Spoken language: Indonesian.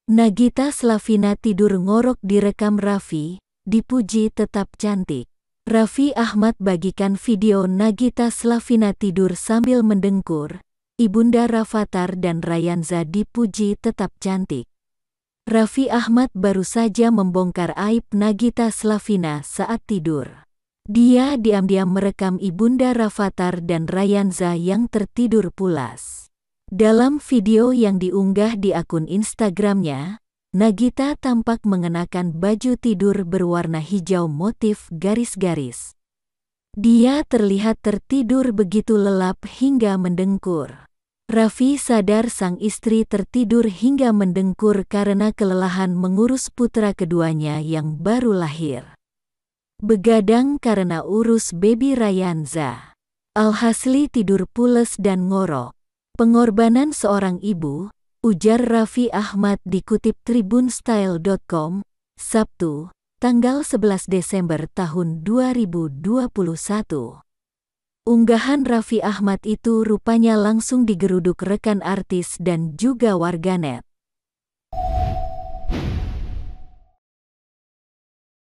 Nagita Slavina tidur ngorok direkam Raffi, dipuji tetap cantik. Raffi Ahmad bagikan video Nagita Slavina tidur sambil mendengkur. Ibunda Rafattar dan Rayanza dipuji tetap cantik. Raffi Ahmad baru saja membongkar aib Nagita Slavina saat tidur. Dia diam-diam merekam Ibunda Rafattar dan Rayanza yang tertidur pulas. Dalam video yang diunggah di akun Instagramnya, Nagita tampak mengenakan baju tidur berwarna hijau motif garis-garis. Dia terlihat tertidur begitu lelap hingga mendengkur. Raffi sadar sang istri tertidur hingga mendengkur karena kelelahan mengurus putra keduanya yang baru lahir. Begadang karena urus baby Rayanza. Alhasli tidur pules dan ngorok. Pengorbanan seorang ibu, ujar Raffi Ahmad dikutip tribunstyle.com, Sabtu, tanggal 11 Desember tahun 2021. Unggahan Raffi Ahmad itu rupanya langsung digeruduk rekan artis dan juga warganet.